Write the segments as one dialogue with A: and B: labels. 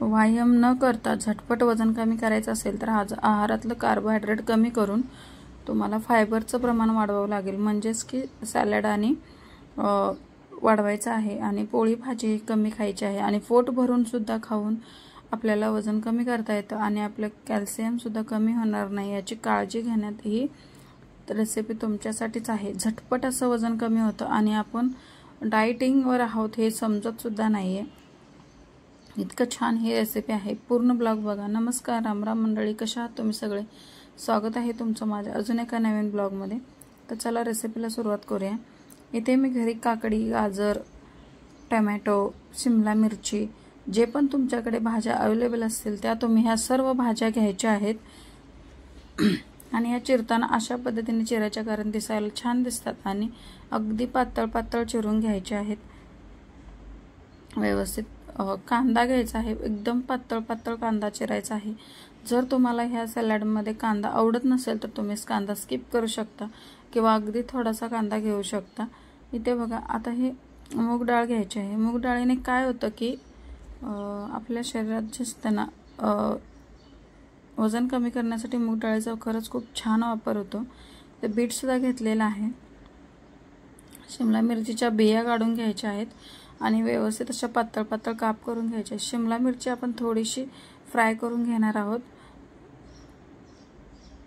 A: व्यायाम न करता झटपट वजन कमी करायचं असेल तर आहारातलं कार्बोहायड्रेट कमी करून तुम्हाला फायबरचं प्रमाण वाढवावं लागेल, म्हणजेच की सॅलड आणि वाढवायचं आहे आणि पोळी भाजी कमी खायची आहे आणि पोट भरून सुद्धा खाऊन आपल्याला वजन कमी करता येतं आणि आपलं कॅल्शियम सुद्धा कमी होणार नाही याची काळजी घेण्यात ही रेसिपी तुमच्यासाठीच आहे। झटपट असं वजन कमी होतं आणि आपण डाएटिंगवर आहोत हे समजत सुद्धा नाहीये, इतकं छान ही रेसिपी आहे। पूर्ण ब्लॉग बघा। नमस्कार, रामराम मंडळी, कशा आहात तुम्ही सगळे? स्वागत आहे तुमचं माझ्या अजून एका नवीन ब्लॉगमध्ये। तर चला रेसिपीला सुरुवात करूया। इथे मी घरी काकडी, गाजर, टोमॅटो, शिमला मिरची जे पण तुमच्याकडे भाज्या अवेलेबल असतील त्या तुम्ही ह्या सर्व भाज्या घ्यायच्या आहेत आणि ह्या चिरताना अशा पद्धतीने चिरायच्या, कारण दिसायला छान दिसतात आणि अगदी पातळ पातळ चिरून घ्यायचे आहेत। व्यवस्थित कांदा घ्यायचा आहे, एकदम पातळ पातळ कांदा चिरायचा आहे। जर तुम्हाला ह्या सॅलडमध्ये कांदा आवडत नसेल तर तुम्ही कांदा स्किप करू शकता किंवा अगदी थोडासा कांदा घेऊ शकता। इथे बघा, आता हे मूग डाळ घ्यायची आहे। मूग डाळीने काय होतं की आपल्या शरीरात जे असतं ना वजन कमी करण्यासाठी मूग डाळीचा खरंच खूप छान वापर होतो। ते बीट सुद्धा घेतलेला आहे। शिमला मिरचीच्या बिया काढून घ्यायच्या आहेत आणि व्यवस्थित अशा पातळ पातळ काप करून घ्यायचे। शिमला मिरची आपण थोडीशी फ्राय करून घेणार आहोत।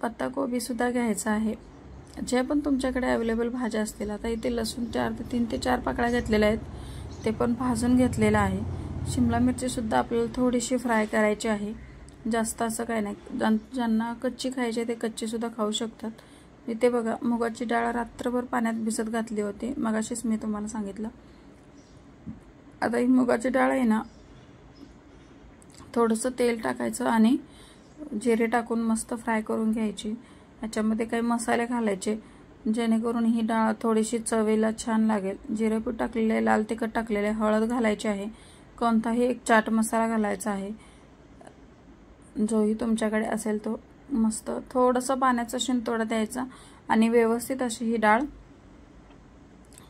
A: पत्ता कोबी सुद्धा घ्यायचा आहे। जे पण तुमच्याकडे अवेलेबल भाज्या असतील, आता इथे लसूण 3 ते 4 पाकळ्या घेतलेल्या आहेत, ते पण भाजून घेतलेला आहे। शिमला मिरची सुद्धा आपल्याला थोडीशी फ्राय करायची आहे, जास्त असं काही नाही। ज्यांना कच्ची खायची ते कच्ची सुद्धा खाऊ शकतात। इथे बघा, मुगाची डाळ रात्रभर पाण्यात भिजत घातली होती, मगाशीच मी तुम्हाला सांगितलं। आता ही मुगाची डाळ आहे ना, थोडंसं तेल टाकायचं आणि जिरे टाकून मस्त फ्राय करून घ्यायची। याच्यामध्ये काही मसाले घालायचे जेणेकरून ही डाळ थोडीशी चवीला छान लागेल। जिरेपूड टाकलेले, लाल तिखट टाकलेले, हळद घालायची आहे, कोणताही एक चाट मसाला घालायचा आहे, जोही तुमच्याकडे असेल तो। मस्त थोडंसं पाण्याचा शिंतोडा द्यायचा आणि व्यवस्थित अशी ही डाळ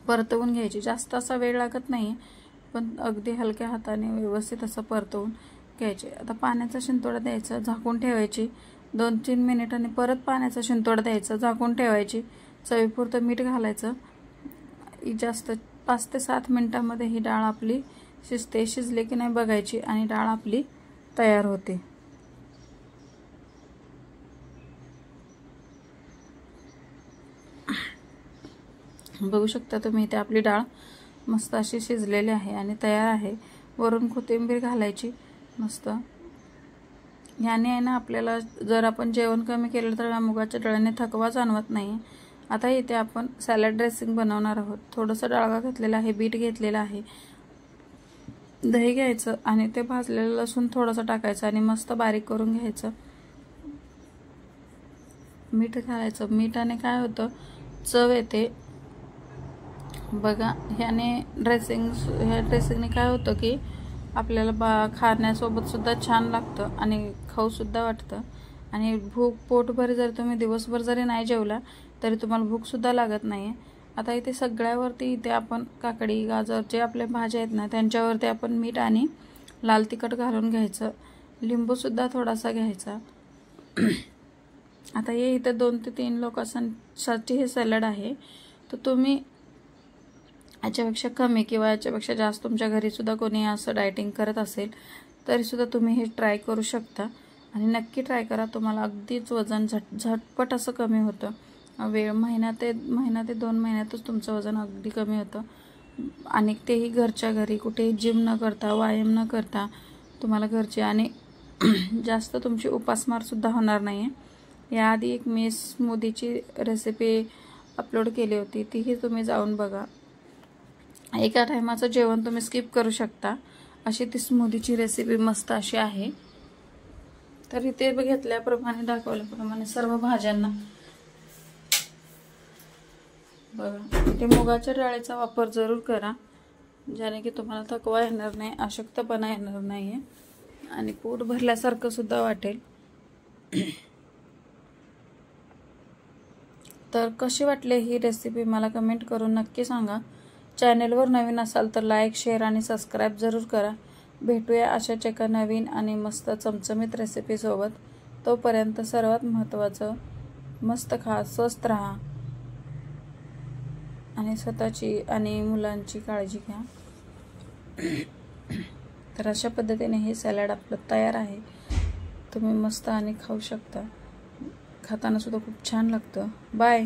A: परतवून घ्यायची। जास्त असा वेळ लागत नाही, पण अगदी हलक्या हाताने व्यवस्थित असं परतवून घ्यायचे। आता पाण्याचा शिंतोडा द्यायचा, झाकून ठेवायची 2-3 मिनिटांनी, परत पाण्याचा शिंतोडा द्यायचा, झाकून ठेवायची, चवीपुरतं मीठ घालायचं। जास्त 5 ते 7 मिनिटांमध्ये ही डाळ आपली शिजते। शिजले की नाही बघायची आणि डाळ आपली तयार होते। बघू शकता तुम्ही, इथे आपली डाळ मस्त अशी शिजलेली आहे आणि तयार आहे। वरून कोथिंबीर घालायची मस्त। याने आहे ना आपल्याला, जर आपण जेवण कमी केलं तर मुगाच्या डाळीने थकवा जाणवत नाही। आता इथे आपण सॅलड ड्रेसिंग बनवणार आहोत। थोडंसं डाळगा घेतलेला आहे, बीट घेतलेला आहे, दही घ्यायचं आणि ते भाजलेलं लसूण थोडंसं टाकायचं आणि मस्त बारीक करून घ्यायचं। मीठ घालायचं, मीठाने काय होतं, चव येते बघा। ह्या ड्रेसिंगने काय होतं की आपल्याला खाण्यासोबत सुद्धा छान लागतं आणि खाऊ सुद्धा वाटतं आणि पोटभर जर तुम्ही दिवसभर जरी नाही जेवला तरी तुम्हाला भूक सुद्धा लागत नाही। आता इथे सगळ्यावरती इथे आपण काकडी, गाजर जे आपल्या भाज्या आहेत ना त्यांच्यावरती आपण मीठ आणि लाल तिखट घालून घ्यायचं, लिंबू सुद्धा थोडासा घ्यायचा। आता हे इथे 2 ते 3 लोकांसाठी हे सॅलड आहे, तर तुम्ही याच्यापेक्षा कमी किंवा याच्यापेक्षा जास्त तुमच्या घरी सुद्धा कोणी असं डाएटिंग करत असेल तरी सुद्धा तुम्ही हे ट्राय करू शकता आणि नक्की ट्राय करा। तुम्हाला अगदीच वजन झटपट असं कमी होतं। महिना ते 2 महिन्यातच तुमचं वजन अगदी कमी होतं आणि तेही घरच्या घरी, कुठेही जिम न करता, व्यायाम न करता तुम्हाला घरचे, आणि जास्त तुमची उपासमार सुद्धा होणार नाही। याआधी एक मी स्मूदीची रेसिपी अपलोड केली होती, तीही तुम्ही जाऊन बघा। एका टायमाचं जेवण तुम्ही स्किप करू शकता अशी ती स्मूदीची रेसिपी मस्त अशी आहे। तर इथे घेतल्याप्रमाणे, दाखवल्याप्रमाणे सर्व भाज्यांना बघा, इथे मुगाच्या डाळीचा वापर जरूर करा, ज्याने की तुम्हाला थकवा येणार नाही, अशक्तपणा येणार नाही आणि पोट भरल्यासारखं सुद्धा वाटेल। तर कशी वाटली ही रेसिपी मला कमेंट करून नक्की सांगा। चॅनलवर नवीन असाल तर लाईक, शेअर आणि सबस्क्राईब जरूर करा। भेटूया अशाच एका नवीन आणि मस्त चमचमीत रेसिपीसोबत. तोपर्यंत सर्वात महत्त्वाचं, मस्त खा, स्वस्त राहा आणि स्वतःची आणि मुलांची काळजी घ्या. तर अशा पद्धतीने हे सॅलड आपलं तयार आहे. तुम्ही मस्त आणि खाऊ शकता. खाताना सुद्धा खूप छान लागतं. बाय.